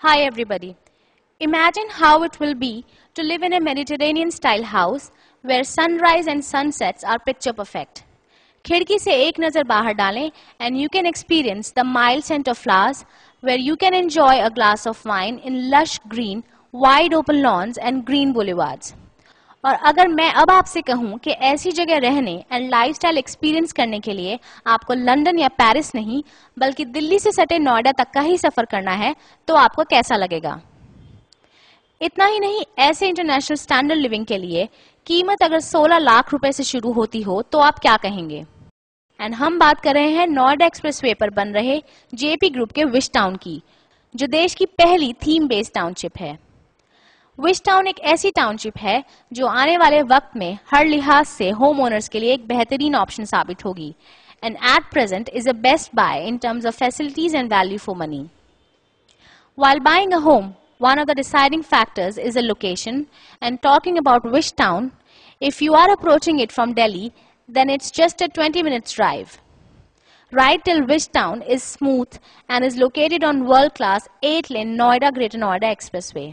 Hi everybody. Imagine how it will be to live in a Mediterranean style house where sunrise and sunsets are picture perfect. खिड़की से एक नजर बाहर डालें and you can experience the mild scent of flowers where you can enjoy a glass of wine in lush green, wide open lawns and green boulevards. और अगर मैं अब आपसे कहूं कि ऐसी जगह रहने एंड लाइफस्टाइल एक्सपीरियंस करने के लिए आपको लंदन या पेरिस नहीं बल्कि दिल्ली से सटे नोएडा तक का ही सफर करना है तो आपको कैसा लगेगा? इतना ही नहीं, ऐसे इंटरनेशनल स्टैंडर्ड लिविंग के लिए कीमत अगर 16 लाख रुपए से शुरू होती हो तो आप क्या कहेंगे? एंड हम बात कर रहे हैं नोएडा एक्सप्रेसवे पर बन रहे जेपी ग्रुप के विश टाउन की, जो देश की पहली थीम बेस्ड टाउनशिप है। विश टाउन एक ऐसी टाउनशिप है जो आने वाले वक्त में हर लिहाज से होम ओनर्स के लिए एक बेहतरीन ऑप्शन साबित होगी and at present is a best buy in terms of facilities and value for money. While buying a home, one of the deciding factors is the location, and talking about Wish Town, if you are approaching it from Delhi, then it's just a 20 minutes drive. Ride till Wish Town is smooth and is located on world-class 8-lane Noida Greater Noida Expressway.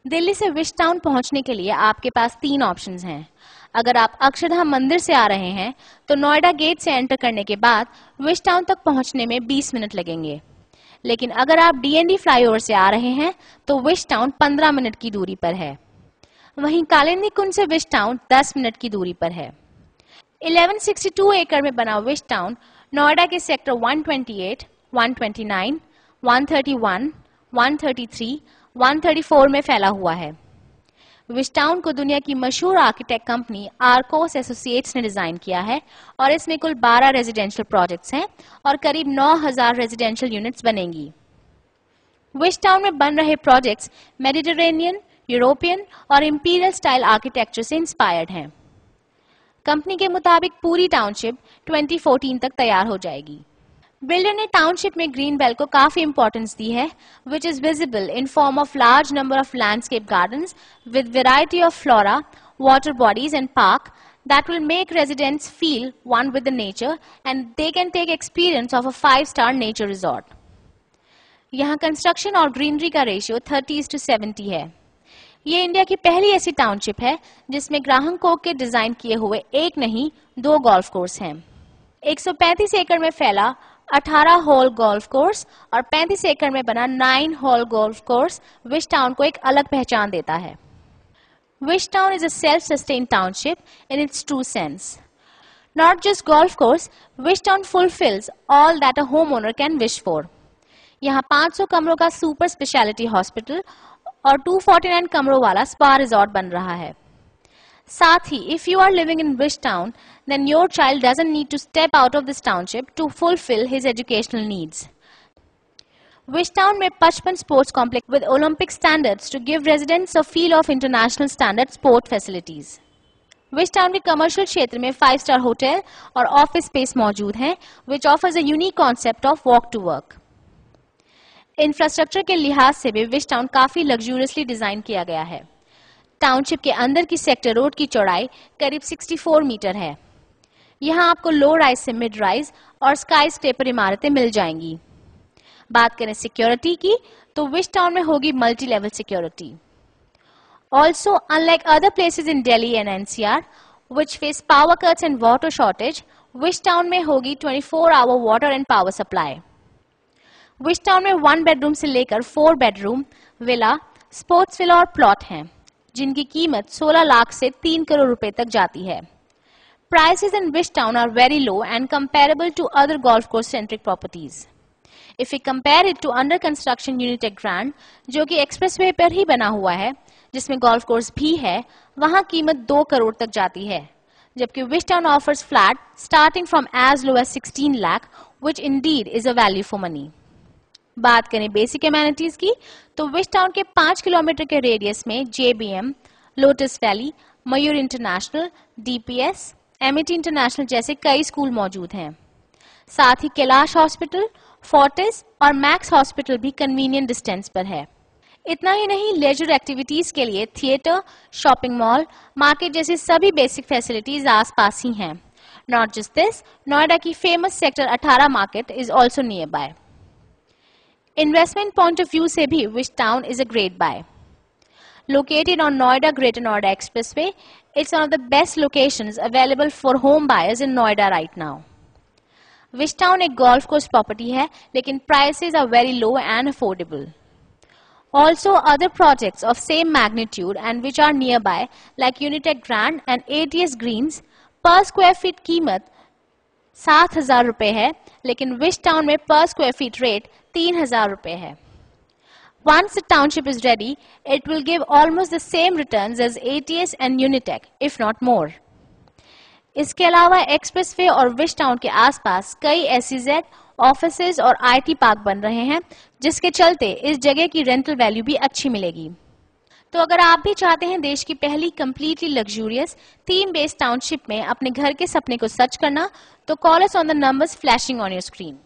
Delhi से wish town पहुंचने के लिए आपके पास 3 options हैं। अगर आप अक्षरधाम मंदिर से आ रहे हैं तो नोएडा गेट से एंटर करने के बाद विश टाउन तक पहुंचने में 20 मिनट लगेंगे, लेकिन अगर आप डीएनडी फ्लाईओवर से आ रहे हैं तो विश टाउन 15 मिनट की दूरी पर है। वहीं कालिंदी कुंज से विश टाउन 10 मिनट की दूरी पर है। 1162 एकड़ में बना विश टाउन नोएडा के सेक्टर 128, 129, 131, 133, 134 में फैला हुआ है। विश टाउन को दुनिया की मशहूर आर्किटेक्ट कंपनी आर्कोस एसोसिएट्स ने डिजाइन किया है और इसमें कुल 12 रेजिडेंशियल प्रोजेक्ट्स हैं और करीब 9000 रेजिडेंशियल यूनिट्स बनेंगी। विश टाउन में बन रहे प्रोजेक्ट्स मेडिटरेनियन, यूरोपियन और इंपीरियल स्टाइल आर्किटेक्चर से इंस्पायर्ड हैं। कंपनी के मुताबिक पूरी टाउनशिप 2014 तक तैयार हो जाएगी। बिल्डर ने टाउनशिप में ग्रीन बेल्ट को काफी इंपॉर्टेंस दी है, which is visible in form of large number of landscape gardens with variety of flora, water bodies and park that will make residents feel one with the nature and they can take experience of a five star nature resort. यहाँ construction और greenery का ratio 30:70 है। ये India की पहली ऐसी township है जिसमें ग्राहम कोक के डिजाइन किए हुए एक नहीं 2 गोल्फ कोर्स हैं। 135 एकड़ में फैला 18 होल गोल्फ कोर्स और 35 एकड़ में बना 9 hole golf course Wish Town को एक अलग पहचान देता है। Wish Town is a self sustained township in its true sense. Not just golf course, Wish Town fulfils all that a home owner can wish for. यहाँ 500 कमरों का super speciality hospital और 249 कमरों वाला स्पा रिजॉर्ट बन रहा है। साथ ही if you are living in which town then your child doesn't need to step out of this township to fulfill his educational needs. Wish Town में 55 sports complex with Olympic standards to give residents a feel of international standard sport facilities. Wish Town के commercial क्षेत्र में 5-star hotel और office space मौजूद हैं, which offers a unique concept of walk to work. Infrastructure के लिहाज से भी Wish Town काफी luxuriously डिजाइन किया गया है। टाउनशिप के अंदर की सेक्टर रोड की चौड़ाई करीब 64 मीटर है। यहाँ आपको लो राइज से मिड राइज और स्काई स्क्रेपर इमारतें मिल जाएंगी। बात करें सिक्योरिटी की तो विश टाउन में होगी multi level security. Also unlike other places in Delhi and NCR which face power cuts and water shortage, Wish Town में होगी 24 hour water and power supply. Wish Town में 1 बेडरूम से लेकर 4 बेडरूम विला, स्पोर्ट्स विला और plot हैं, जिनकी कीमत 16 लाख से 3 करोड़ रुपए तक जाती है। Prices in Wish Town are very low and comparable to other golf course centric properties. If we compare it to under construction Unitech Grand, जो कि एक्सप्रेसवे पर ही बना हुआ है, जिसमें गोल्फ कोर्स भी है, वहां कीमत 2 करोड़ तक जाती है, जबकि Wish Town offers flat starting from as low as 16 lakh, which indeed is a value for money. बात करें बेसिक एमेनिटीज की तो Wish Town के 5 किलोमीटर के रेडियस में JBM, लोटस वैली, मयूर इंटरनेशनल, DPS, एमिटी इंटरनेशनल जैसे कई स्कूल मौजूद हैं। साथ ही कैलाश हॉस्पिटल, फोर्टिस और मैक्स हॉस्पिटल भी कन्वीनियंट डिस्टेंस पर है। इतना ही नहीं, लेजर एक्टिविटीज के लिए थिएटर, शॉपिंग मॉल, मार्केट जैसी सभी बेसिक फैसिलिटीज आसपास ही हैं। नॉट जस्ट दिस, नोएडा की famous sector 18 market is also nearby. Investment point of view से भी Wish Town is a great buy. Located on Noida Greater Noida Expressway, it's one of the best locations available for home buyers in Noida right now. Wish Town एक golf course property है, लेकिन prices are very low and affordable. Also, other projects of same magnitude and which are nearby, like Unitech Grand and ATS Greens, per square feet कीमत 7,000 रुपए है, लेकिन Wish Town में per square feet rate 3,000 रुपए है. Once the township is ready, it will give almost the same returns as ATS and Unitech, if not more. इसके अलावा expressway और विश टाउन के आसपास कई SEZ, ऑफिसेज और IT पार्क बन रहे हैं, जिसके चलते इस जगह की रेंटल वैल्यू भी अच्छी मिलेगी. तो अगर आप भी चाहते हैं देश की पहली completely luxurious theme based township में अपने घर के सपने को सच करना, तो call us on the numbers flashing on your screen.